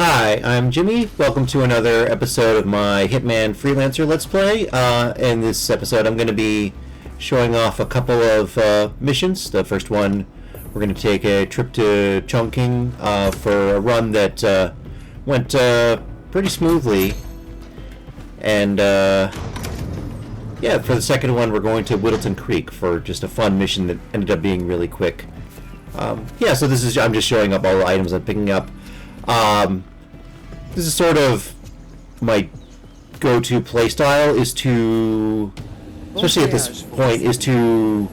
Hi, I'm Jimmy. Welcome to another episode of my Hitman Freelancer Let's Play. In this episode, I'm going to be showing off a couple of missions. The first one, we're going to take a trip to Chongqing for a run that went pretty smoothly. And yeah, for the second one, we're going to Whittleton Creek for just a fun mission that ended up being really quick. Yeah, so I'm just showing up all the items I'm picking up. This is sort of my go-to playstyle, is to, especially at this point, is to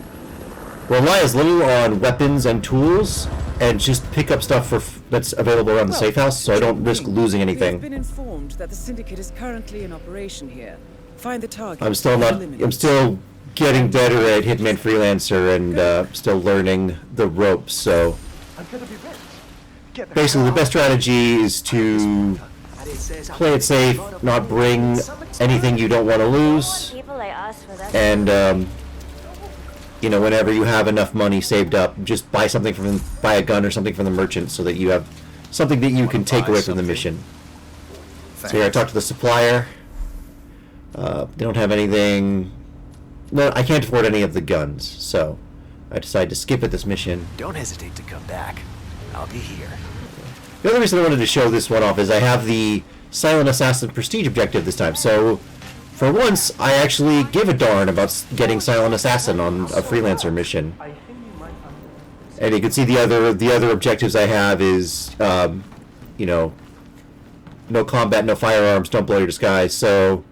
rely as little on weapons and tools and just pick up stuff that's available around the safe house, so I don't risk losing anything. We've been informed that the syndicate is currently in operation here. Find the target. I'm still getting better at Hitman Freelancer and still learning the ropes, so basically the best strategy is to play it safe, not bring anything you don't want to lose, and you know, whenever you have enough money saved up, just buy a gun or something from the merchant so that you have something that you can take away from the mission. So here I talked to the supplier. They don't have anything. No, I can't afford any of the guns, so I decided to skip at this mission. Don't hesitate to come back. I'll be here. The other reason I wanted to show this one off is I have the Silent Assassin Prestige objective this time, so for once I actually give a darn about getting Silent Assassin on a Freelancer mission. And you can see the other objectives I have is, you know, no combat, no firearms, don't blow your disguise, so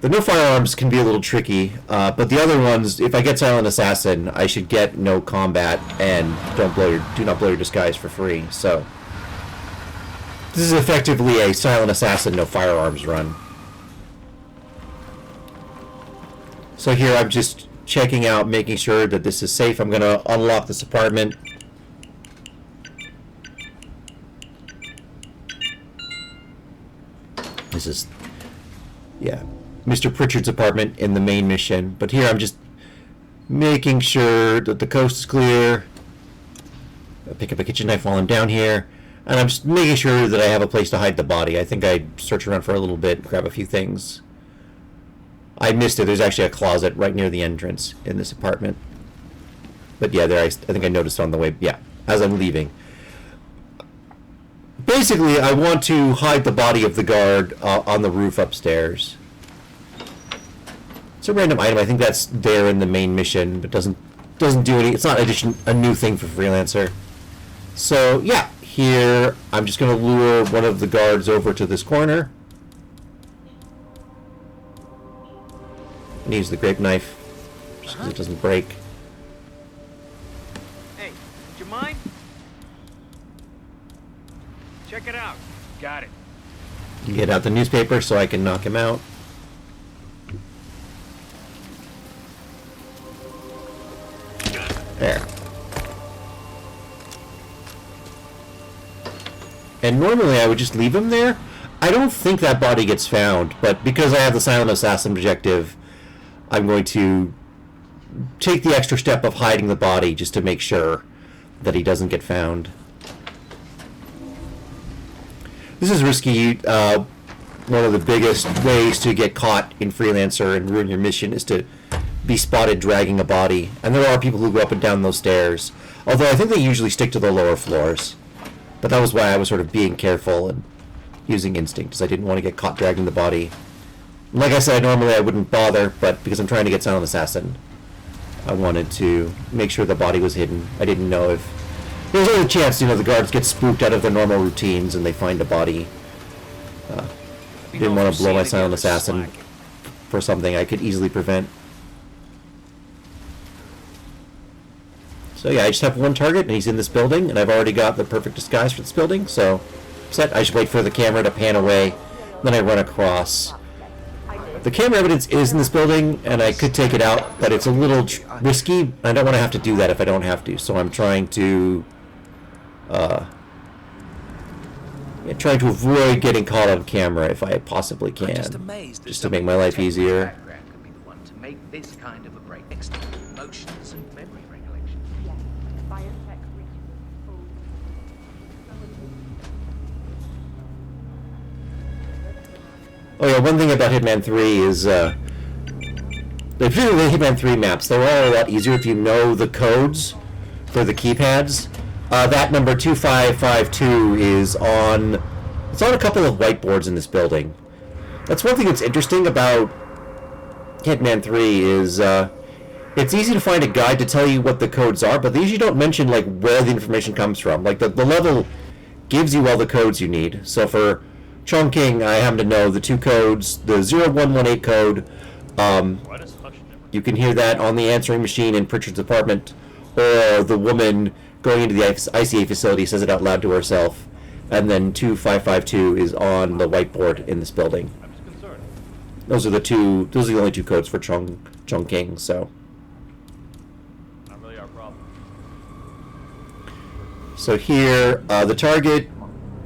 the no firearms can be a little tricky, but the other ones, if I get Silent Assassin, I should get no combat and do not blow your disguise for free. So this is effectively a Silent Assassin, no firearms run. So here I'm just checking out, making sure that this is safe. I'm going to unlock this apartment. This is, yeah, Mr. Pritchard's apartment in the main mission, but here I'm just making sure that the coast is clear. I pick up a kitchen knife while I'm down here, and I'm just making sure that I have a place to hide the body. I think I search around for a little bit, grab a few things. I missed it. There's actually a closet right near the entrance in this apartment. But yeah, I think I noticed on the way, yeah, as I'm leaving. Basically, I want to hide the body of the guard on the roof upstairs. It's a random item. I think that's there in the main mission, but doesn't do any. It's not a new thing for Freelancer. So yeah, here I'm just going to lure one of the guards over to this corner. And use the grape knife just because it doesn't break. Hey, would you mind? Check it out. Got it. Get out the newspaper so I can knock him out. There. And normally I would just leave him there. I don't think that body gets found, but because I have the Silent Assassin objective, I'm going to take the extra step of hiding the body just to make sure that he doesn't get found. This is risky. One of the biggest ways to get caught in Freelancer and ruin your mission is to be spotted dragging a body. And there are people who go up and down those stairs. Although I think they usually stick to the lower floors. But that was why I was sort of being careful and using instinct, because I didn't want to get caught dragging the body. Like I said, normally I wouldn't bother, but because I'm trying to get Silent Assassin, I wanted to make sure the body was hidden. I didn't know if there's always a chance, you know, the guards get spooked out of their normal routines and they find a body. Didn't want to blow my Silent Assassin for something I could easily prevent. So yeah, I just have one target, and he's in this building, and I've already got the perfect disguise for this building, so set. I just wait for the camera to pan away, then I run across. The camera evidence is in this building, and I could take it out, but it's a little risky. I don't want to have to do that if I don't have to, so I'm trying to avoid getting caught on camera if I possibly can, just to make my life easier. Oh yeah, one thing about Hitman 3 is, particularly the Hitman 3 maps, they're all a lot easier if you know the codes for the keypads. That number 2552 is on... It's on a couple of whiteboards in this building. That's one thing that's interesting about Hitman 3 is, it's easy to find a guide to tell you what the codes are, but they usually don't mention, like, where the information comes from. Like, the level gives you all the codes you need. So for Chongqing, I happen to know the two codes, the 0118 code, you can hear that on the answering machine in Pritchard's apartment, or the woman going into the ICA facility says it out loud to herself, and then 2552 is on the whiteboard in this building. Those are the only two codes for Chongqing, so. Not really our problem. So here, the target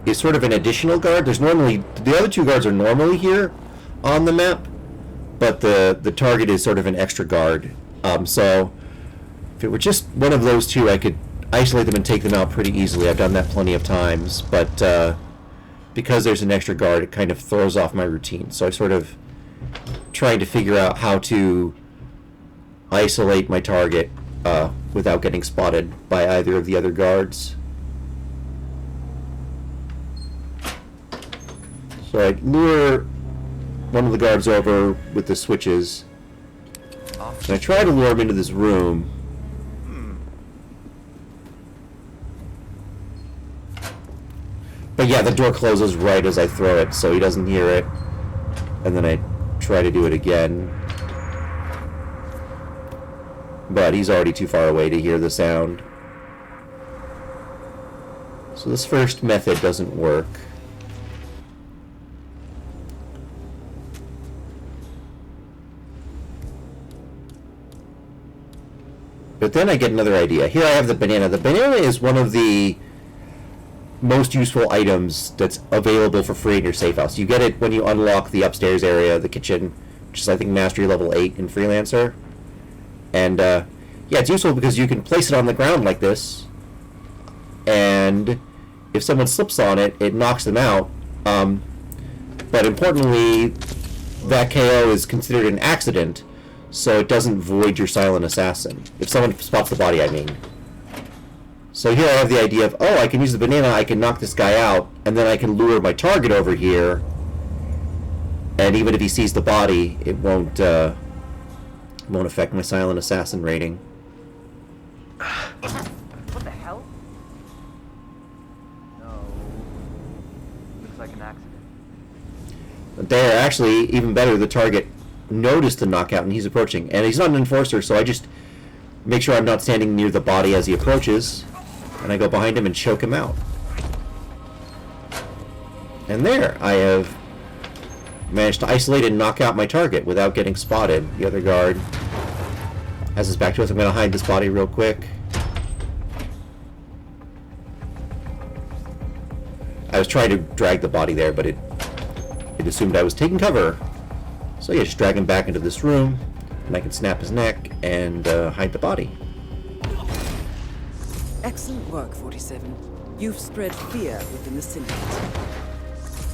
is sort of an additional guard. There's normally, the other two guards are normally here on the map, but the target is sort of an extra guard. So if it were just one of those two, I could isolate them and take them out pretty easily. I've done that plenty of times, but because there's an extra guard, it kind of throws off my routine. So I sort of trying to figure out how to isolate my target without getting spotted by either of the other guards. So I lure one of the guards over with the switches, and I try to lure him into this room. But yeah, the door closes right as I throw it, so he doesn't hear it. And then I try to do it again. But he's already too far away to hear the sound. So this first method doesn't work. But then I get another idea. Here I have the banana. The banana is one of the most useful items that's available for free in your safe house. You get it when you unlock the upstairs area, the kitchen, which is I think mastery level 8 in Freelancer. And yeah, it's useful because you can place it on the ground like this, and if someone slips on it, it knocks them out. But importantly, that KO is considered an accident, so it doesn't void your silent assassin. If someone spots the body, I mean. So here I have the idea of, oh, I can use the banana, I can knock this guy out, and then I can lure my target over here, and even if he sees the body, it won't affect my silent assassin rating. What the hell? No. Looks like an accident. There, actually, even better, the target noticed the knockout and he's approaching. And he's not an enforcer, so I just make sure I'm not standing near the body as he approaches, and I go behind him and choke him out. And there, I have managed to isolate and knock out my target without getting spotted. The other guard has his back to us. I'm going to hide this body real quick. I was trying to drag the body there, but it assumed I was taking cover. So yeah, just drag him back into this room, and I can snap his neck and hide the body. Excellent work, 47. You've spread fear within the syndicate.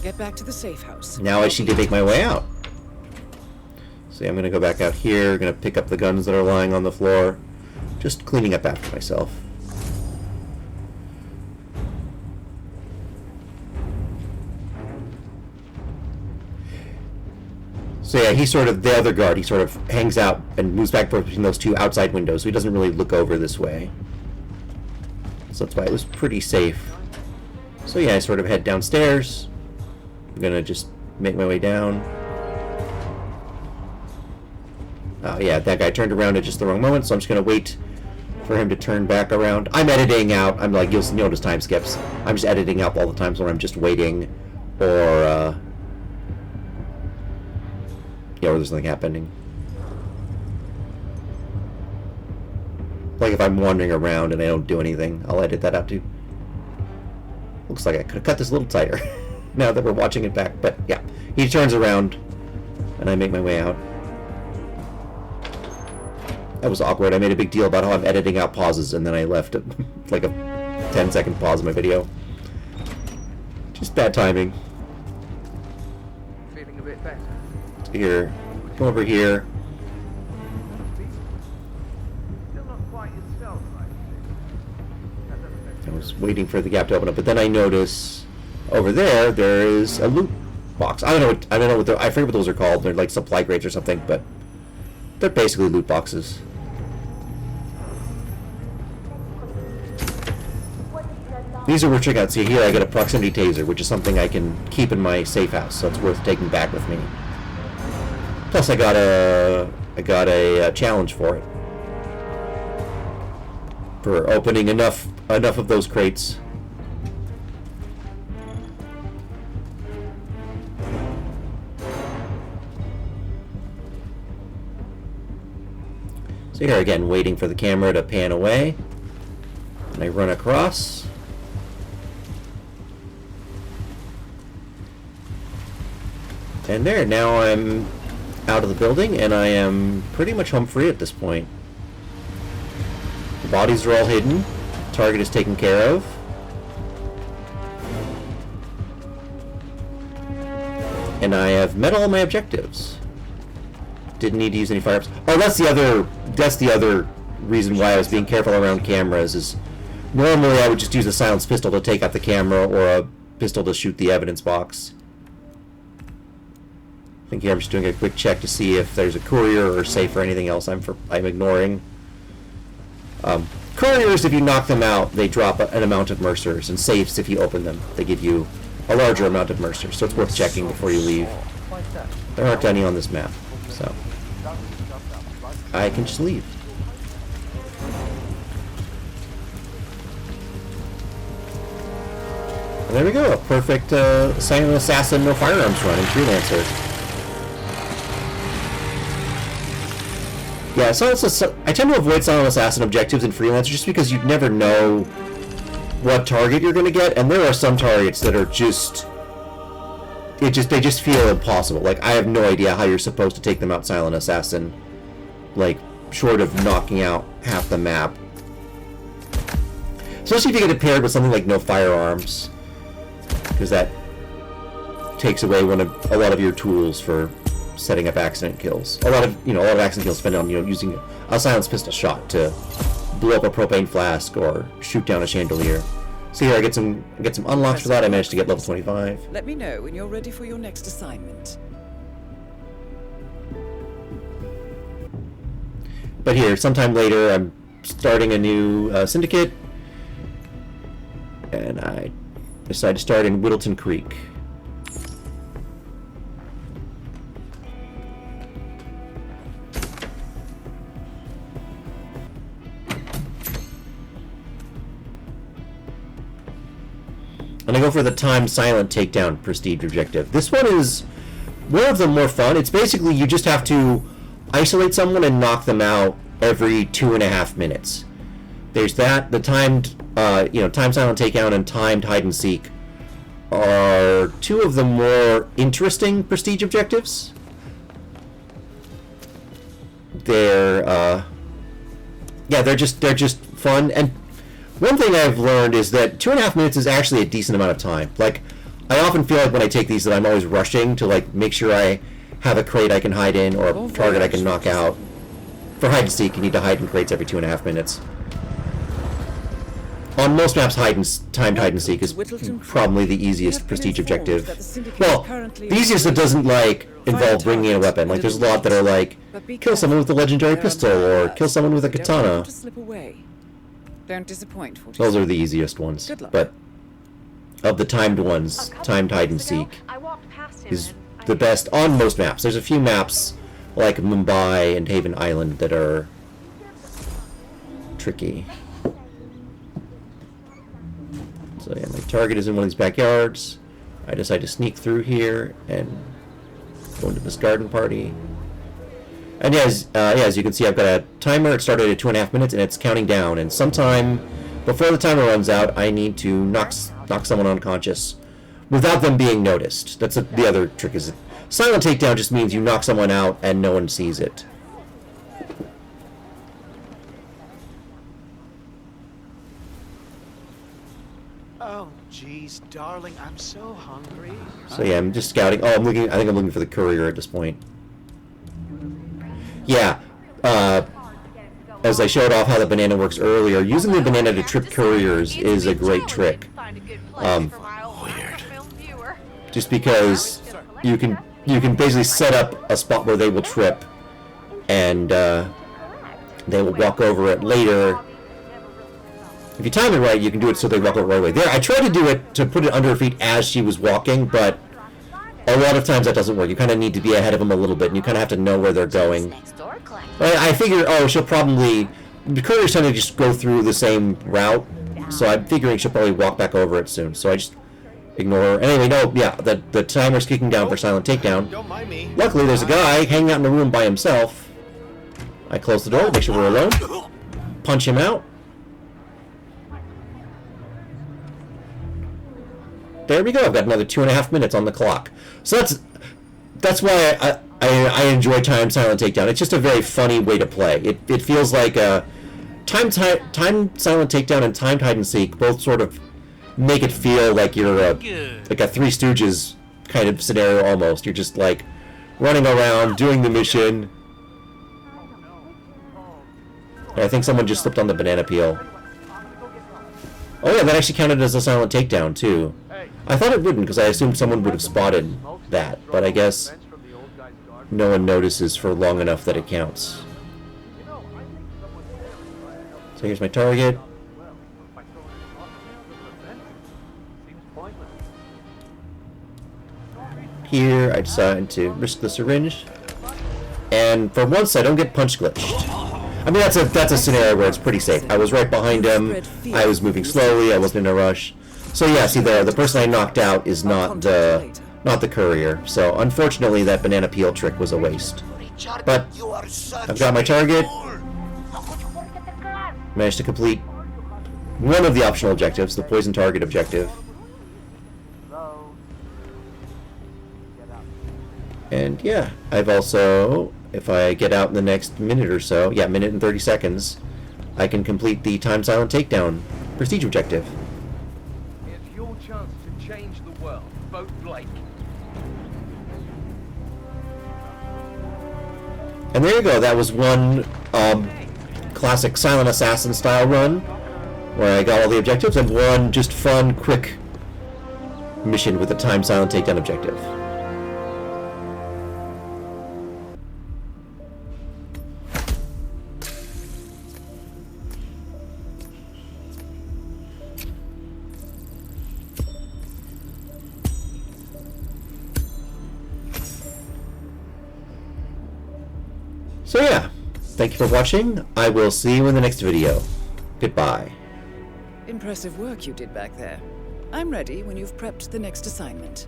Get back to the safe house. Now I just need to make my way out. See, I'm going to go back out here, going to pick up the guns that are lying on the floor. Just cleaning up after myself. So yeah, he's sort of, the other guard, he sort of hangs out and moves back and forth between those two outside windows, so he doesn't really look over this way. So that's why it was pretty safe. So yeah, I sort of head downstairs. I'm gonna just make my way down. Oh yeah, that guy turned around at just the wrong moment, so I'm just gonna wait for him to turn back around. I'm editing out, I'm like, you'll notice time skips. I'm just editing out all the times when I'm just waiting, or yeah, or there's nothing happening. Like if I'm wandering around and I don't do anything, I'll edit that out too. Looks like I could have cut this a little tighter now that we're watching it back. But yeah, he turns around and I make my way out. That was awkward. I made a big deal about how I'm editing out pauses, and then I left like a 10-second pause in my video. Just bad timing. Feeling a bit better. here. Come over here. Still not quite yourself, right? I was waiting for the gap to open up, but then I notice over there is a loot box. I don't know what I forget what those are called. They're like supply crates or something, but they're basically loot boxes. These are worth checking out. See here, I get a proximity taser, which is something I can keep in my safe house, so it's worth taking back with me. Plus, I got a challenge for it, for opening enough of those crates. So here again, waiting for the camera to pan away, and I run across. And there, now I'm out of the building, and I am pretty much home free at this point. The bodies are all hidden. Target is taken care of. And I have met all my objectives. Didn't need to use any firearms. Oh, that's the other reason why I was being careful around cameras, is normally I would just use a silenced pistol to take out the camera, or a pistol to shoot the evidence box. I think here I'm just doing a quick check to see if there's a courier or safe or anything else I'm ignoring. Couriers, if you knock them out, they drop an amount of mercers, and safes, if you open them, they give you a larger amount of mercers, so it's worth checking before you leave. There aren't any on this map, so I can just leave. And there we go, a perfect silent assassin, no firearms run in Freelancer. Yeah, so I tend to avoid silent assassin objectives in Freelancer just because you never know what target you're going to get, and there are some targets that are they just feel impossible. Like, I have no idea how you're supposed to take them out silent assassin, like, short of knocking out half the map. Especially if you get it paired with something like no firearms, because that takes away a lot of your tools for setting up accident kills. A lot of accident kills depend on using a silenced pistol shot to blow up a propane flask or shoot down a chandelier. So here I get some unlocks for that. I managed to get level 25. Let me know when you're ready for your next assignment. But here, sometime later, I'm starting a new syndicate, and I decide to start in Whittleton Creek. And I go for the timed silent takedown prestige objective. This one is one of the more fun. It's basically you just have to isolate someone and knock them out every 2.5 minutes. There's that. The timed, timed silent takedown and timed hide and seek are two of the more interesting prestige objectives. They're just fun. And one thing I've learned is that 2.5 minutes is actually a decent amount of time. Like, I often feel like when I take these that I'm always rushing to, like, make sure I have a crate I can hide in or a target I can knock out. For hide and seek, you need to hide in crates every 2.5 minutes. On most maps, timed hide and seek is probably the easiest prestige objective. Well, the easiest that doesn't, like, involve bringing in a weapon. Like, there's a lot that are like, kill someone with a legendary pistol or kill someone with a katana. Don't disappoint. 47. Those are the easiest ones. But of the timed ones, timed hide and seek is the best on most maps. There's a few maps like Mumbai and Haven Island that are tricky. So yeah, my target is in one of these backyards. I decide to sneak through here and go into this garden party. And yeah, as you can see, I've got a timer. It started at 2.5 minutes, and it's counting down. And sometime before the timer runs out, I need to knock someone unconscious without them being noticed. That's the other trick. Is silent takedown just means you knock someone out and no one sees it. Oh, jeez, darling, I'm so hungry. So yeah, I'm just scouting. Oh, I think I'm looking for the courier at this point. Yeah, as I showed off how the banana works earlier, using the banana to trip couriers is a great trick. Just because you can basically set up a spot where they will trip, and they will walk over it later. If you time it right, you can do it so they walk over right away. There, I tried to do it to put it under her feet as she was walking, but a lot of times that doesn't work. You kind of need to be ahead of them a little bit, and you kind of have to know where they're going. I figured, oh, she'll probably... The couriers tend to just go through the same route, so I'm figuring she'll probably walk back over it soon. So I just ignore her. Anyway, no, yeah, the timer's kicking down for silent takedown. Don't mind me. Luckily, there's a guy hanging out in a room by himself. I close the door, make sure we're alone. Punch him out. There we go. I've got another 2.5 minutes on the clock. So that's why I enjoy Time Silent Takedown. It's just a very funny way to play. It feels like a Time Silent Takedown and Timed Hide and Seek both sort of make it feel like you're like a Three Stooges kind of scenario almost. You're just like running around doing the mission. I think someone just slipped on the banana peel. Oh yeah, that actually counted as a silent takedown too. I thought it wouldn't because I assumed someone would have spotted that, but I guess no one notices for long enough that it counts. So here's my target. Here I decide to risk the syringe, and for once I don't get punch glitched. I mean, that's a scenario where it's pretty safe. I was right behind him. I was moving slowly. I wasn't in a rush. So yeah, see the person I knocked out is not the courier. So unfortunately, that banana peel trick was a waste. But I've got my target. Managed to complete one of the optional objectives, the poison target objective. And yeah, I've also, if I get out in the next minute or so, yeah, minute and 30 seconds, I can complete the Time Silent Takedown prestige objective. It's your chance to change the world. Vote Blake. And there you go, that was one classic Silent Assassin style run, where I got all the objectives, and one just fun, quick mission with the Time Silent Takedown objective. So yeah, thank you for watching. I will see you in the next video. Goodbye. Impressive work you did back there. I'm ready when you've prepped the next assignment.